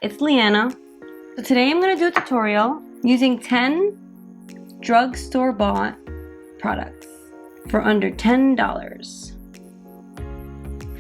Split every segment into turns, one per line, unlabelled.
it's Leanna. So today I'm going to do a tutorial using 10 drugstore bought products for under $10.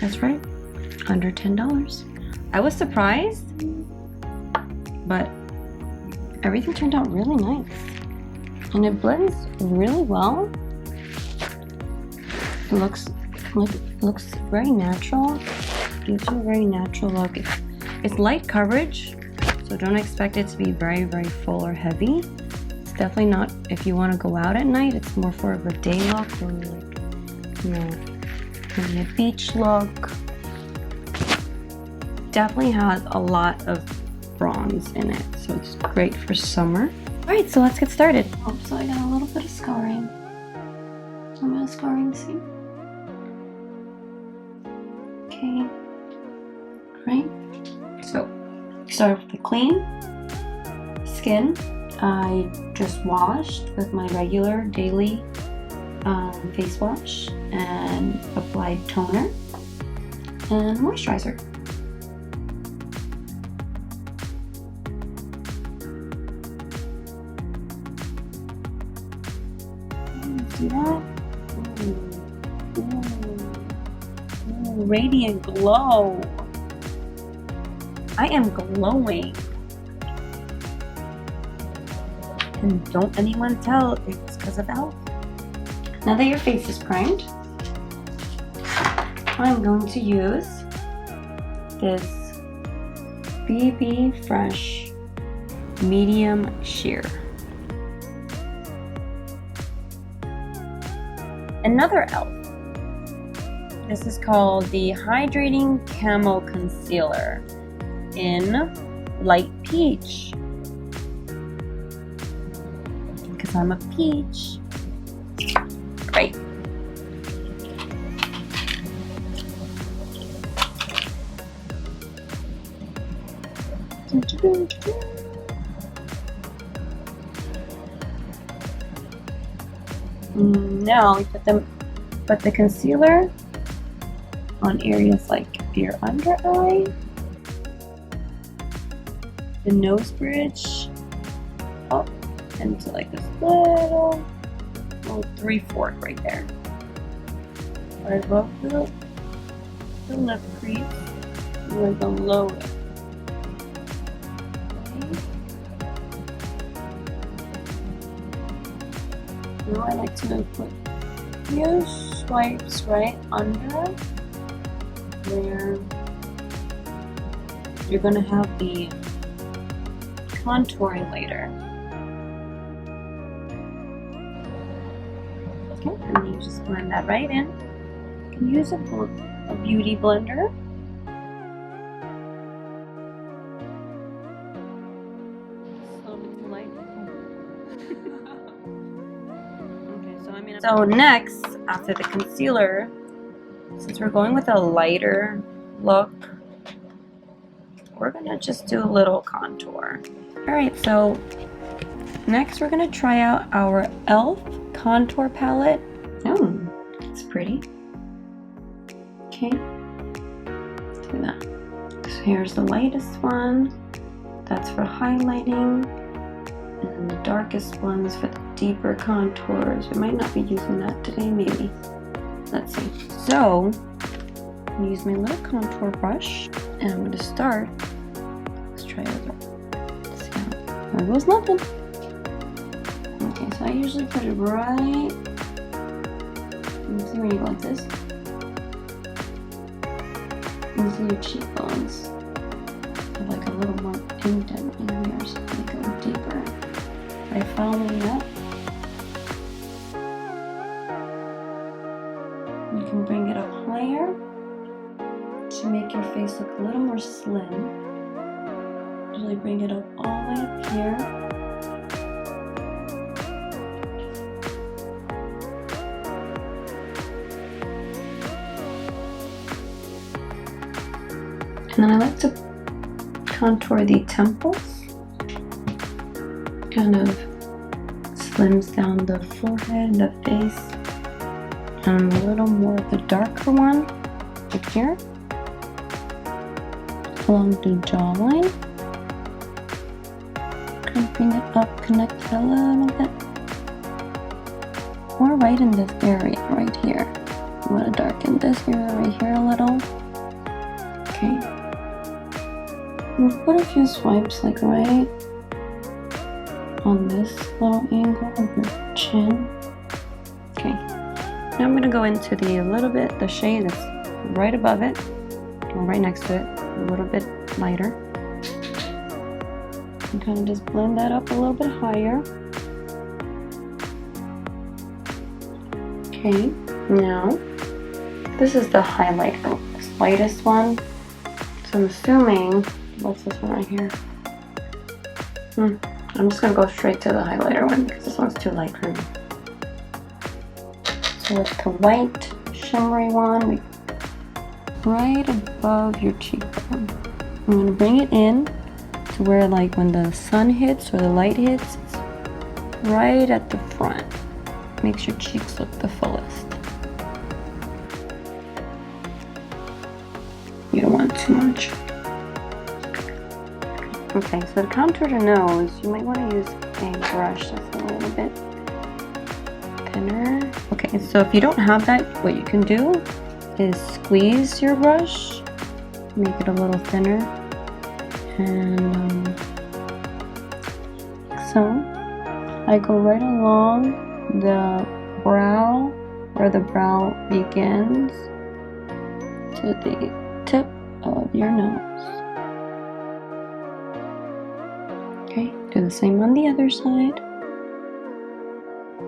That's right, under $10. I was surprised, but everything turned out really nice. And it blends really well. It looks very natural. Gives you a very natural look. It's light coverage, so don't expect it to be very, very full or heavy. It's definitely not if you want to go out at night. It's more for a day look or like, you know, maybe a beach look. Definitely has a lot of bronze in it, so it's great for summer. Alright, so let's get started. Oh, so I got a little bit of scarring. I'm gonna scarring, see? Okay. Alright. So, start with the clean skin. I just washed with my regular daily face wash and applied toner and moisturizer. See that? Ooh, radiant glow. I am glowing. And don't anyone tell it's because of Elf. Now that your face is primed, I'm going to use this BB Fresh Medium Sheer. Another Elf. This is called the Hydrating Camo Concealer in Light Peach. Because I'm a peach. Right. Now we put the concealer on areas like your under eye, the nose bridge, up into like this little 3/4 right there. Right above the lip crease, we're below it. Now I like to put a few swipes right under where you're going to have the contouring later. Okay, and then you just blend that right in. You can use a beauty blender. So next, after the concealer, since we're going with a lighter look, we're gonna just do a little contour. Alright, so next we're gonna try out our e.l.f. contour palette. Oh, it's pretty. Okay, let's do that. So here's the lightest one. That's for highlighting. And the darkest ones for the deeper contours. We might not be using that today, maybe. Let's see. So, I'm going to use my little contour brush, and I'm going to start. Let's try it. See how there goes nothing. Okay, so I usually put it right. You see when you go like this? You see your cheekbones have like a little more indent in here, so they go deeper. By following up, you can bring it up higher to make your face look a little more slim. Usually bring it up all the way up here. And then I like to contour the temples. Kind of slims down the forehead, the face, and a little more of the darker one, like here, along the jawline. And bring it up, connect it a little bit. Or right in this area, right here. I'm gonna darken this area right here a little. Okay. And put a few swipes like right on this little angle of your chin. Okay. Now I'm gonna go into the little bit, the shade that's right above it, or right next to it, a little bit lighter. And kind of just blend that up a little bit higher. Okay, now this is the highlighter, this lightest one. So I'm assuming, what's this one right here? I'm just gonna go straight to the highlighter one because this one's too light for me. So with the white shimmery one, right above your cheekbone. I'm gonna bring it in to where, like, when the sun hits or the light hits, it's right at the front. Makes your cheeks look the fullest. You don't want too much. Okay, so to contour the nose, you might want to use a brush that's a little bit thinner. Okay, so if you don't have that, what you can do is squeeze your brush, make it a little thinner, and so I go right along the brow, where the brow begins, to the tip of your nose. Okay, do the same on the other side.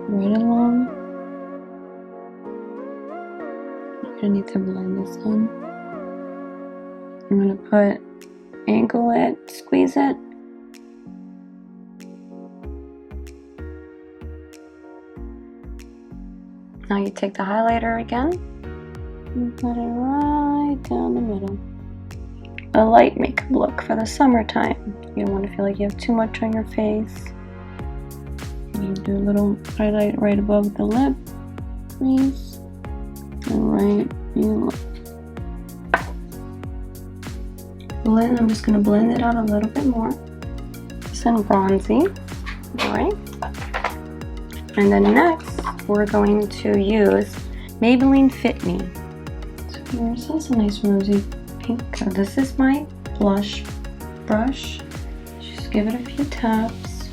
Right along. You're gonna need to blend this in. I'm gonna angle it, squeeze it. Now you take the highlighter again and put it right down the middle. A light makeup look for the summertime. You don't want to feel like you have too much on your face. You do a little highlight right above the lip crease and right below. Blend. I'm just going to blend it out a little bit more. It's in bronzy. Alright. And then next, we're going to use Maybelline Fit Me. So here's this nice rosy pink. So this is my blush brush. Just give it a few taps.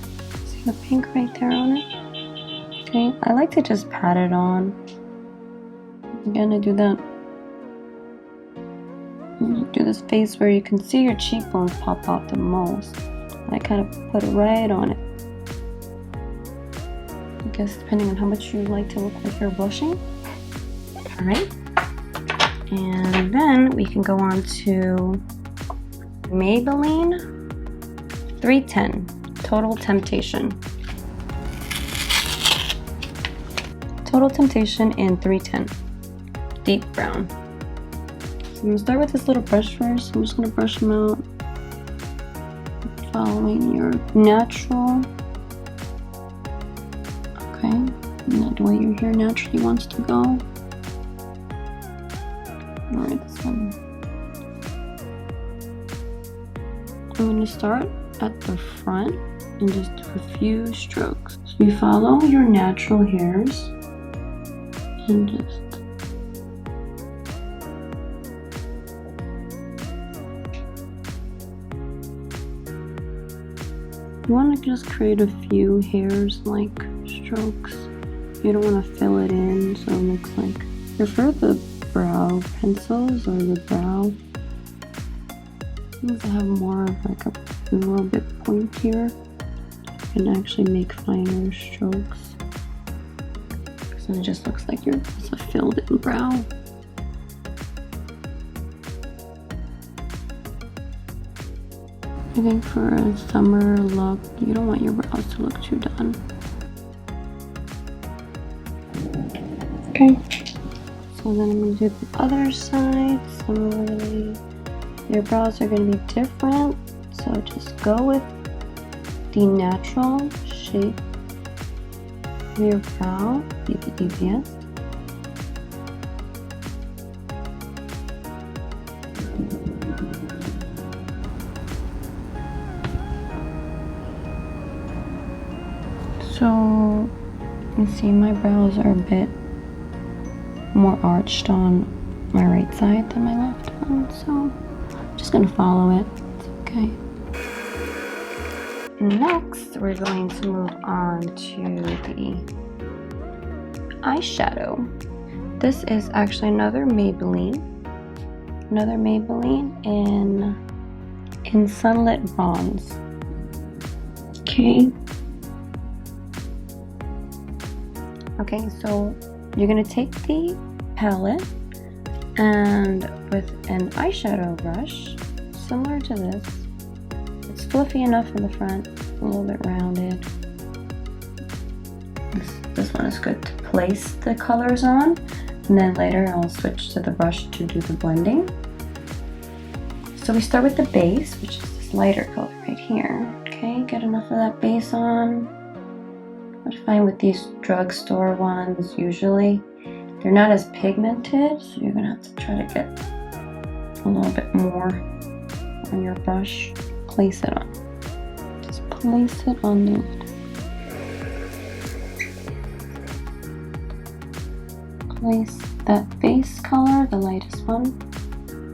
See the pink right there on it? Okay, I like to just pat it on. Again, I do that. Do this face where you can see your cheekbones pop out the most. I kind of put it right on it. I guess depending on how much you like to look like you're blushing. Alright. And then we can go on to Maybelline 310 Total Temptation. Total Temptation in 310. Deep brown. So I'm going to start with this little brush first. I'm just going to brush them out. Following your natural. Okay, not the way your hair naturally wants to go. Alright, this one. I'm going to start at the front and just do a few strokes. So you follow your natural hairs and just you want to just create a few hairs like strokes. You don't want to fill it in so it looks like. Prefer the brow pencils or the brow things that have more of like a little bit pointier and actually make finer strokes. So it just looks like it's a filled in brow. I think for a summer look, you don't want your brows to look too done. Okay, so then I'm going to do the other side. Similarly, your brows are going to be different, so just go with the natural shape of your brow, be the easiest. You see my brows are a bit more arched on my right side than my left one, so I'm just gonna follow it. It's okay. Next, we're going to move on to the eyeshadow. This is actually another Maybelline in Sunlit Bronze. Okay. Okay, so you're gonna take the palette and with an eyeshadow brush similar to this, it's fluffy enough in the front, a little bit rounded. This one is good to place the colors on, and then later I'll switch to the brush to do the blending. So we start with the base, which is this lighter color right here. Okay, get enough of that base on. What I find with these drugstore ones, usually they're not as pigmented, so you're gonna have to try to get a little bit more on your brush. Place it on. Just place it on the lid. Place that base color, the lightest one,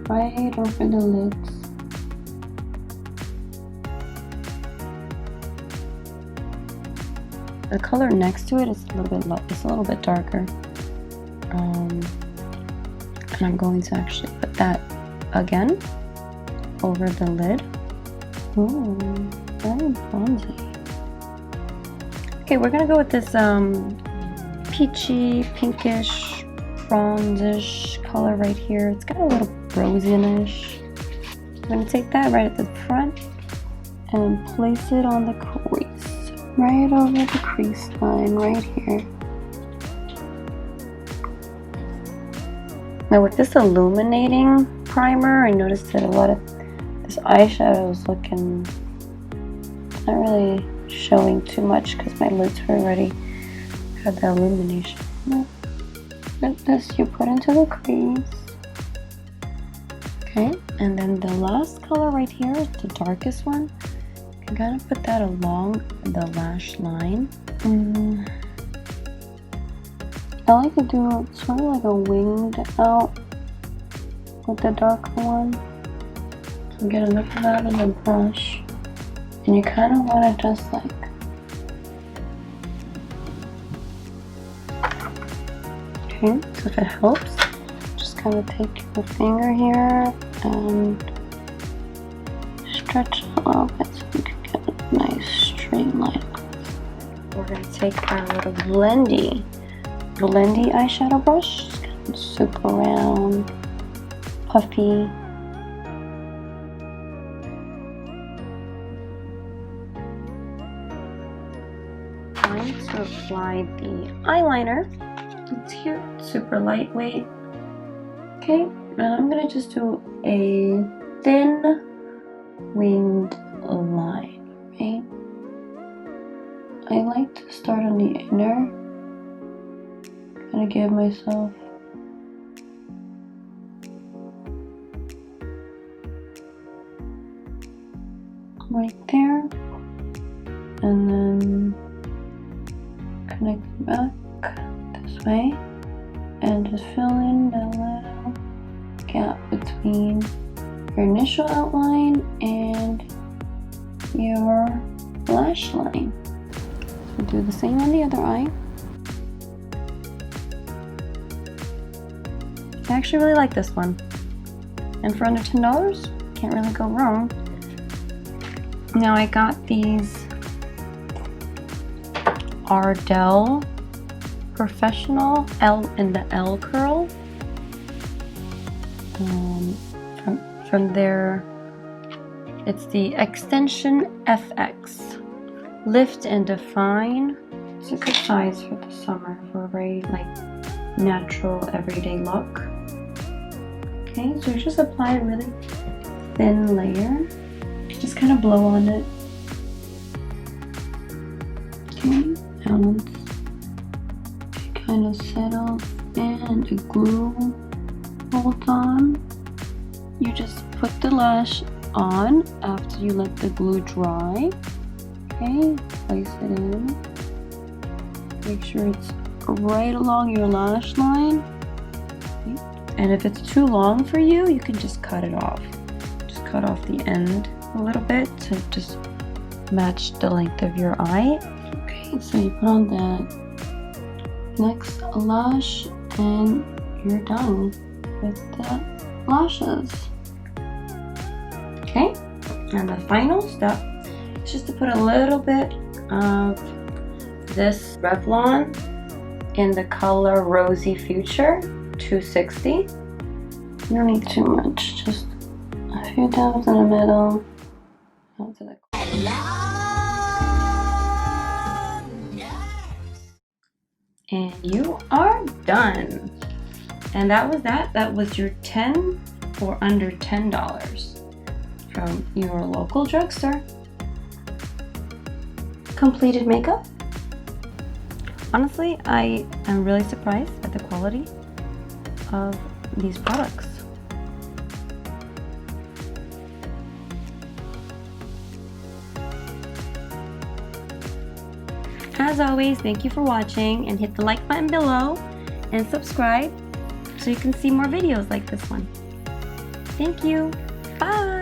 right over the lids. The color next to it is a little bit darker, and I'm going to actually put that again over the lid. Ooh, very bronzy. Okay, we're gonna go with this peachy, pinkish, bronzish color right here. It's got a little rosy-ish. I'm gonna take that right at the front and place it on the crease, right over the crease line right here. Now with this illuminating primer, I noticed that a lot of this eyeshadow is looking not really showing too much because my lids were already had the illumination. But this you put into the crease. Okay, and then the last color right here is the darkest one. You can kind of put that along the lash line. I like to do sort of like a winged out with the darker one. So get enough of that in the brush. And you kind of want to just like okay, so if it helps, just kind of take your finger here and stretch it a little bit so you can get a nice straight line. We're going to take our little blendy eyeshadow brush, just kind of super round, puffy. Time to apply the eyeliner. It's cute, super lightweight. Okay, and I'm gonna just do a thin winged line, right? I like to start on the inner, kind of give myself right there, and then connect back this way and just fill in the little gap between your initial outline and your lash line. So do the same on the other eye. I actually really like this one, and for under $10 can't really go wrong. Now I got these Ardell Professional L in the L curl from their, it's the Extension FX Lift and Define. It's a good size for the summer for a very like natural everyday look. Okay, so just apply a really thin layer, just kind of blow on it. Okay, and once it kind of settles and the glue holds on, you just put the lash on after you let the glue dry. Okay, place it in. Make sure it's right along your lash line. And if it's too long for you, you can just cut it off. Just cut off the end a little bit to just match the length of your eye. Okay, so you put on that next lash and you're done with the lashes. Okay, and the final step is just to put a little bit of this Revlon in the color Rosy Future 260. You don't need too much, just a few dabs in the middle. Out to the and you are done. And that was that. That was your 10 for under $10 from your local drugstore. Completed makeup. Honestly, I am really surprised at the quality of these products. As always, thank you for watching, and hit the like button below and subscribe so you can see more videos like this one. Thank you. Bye.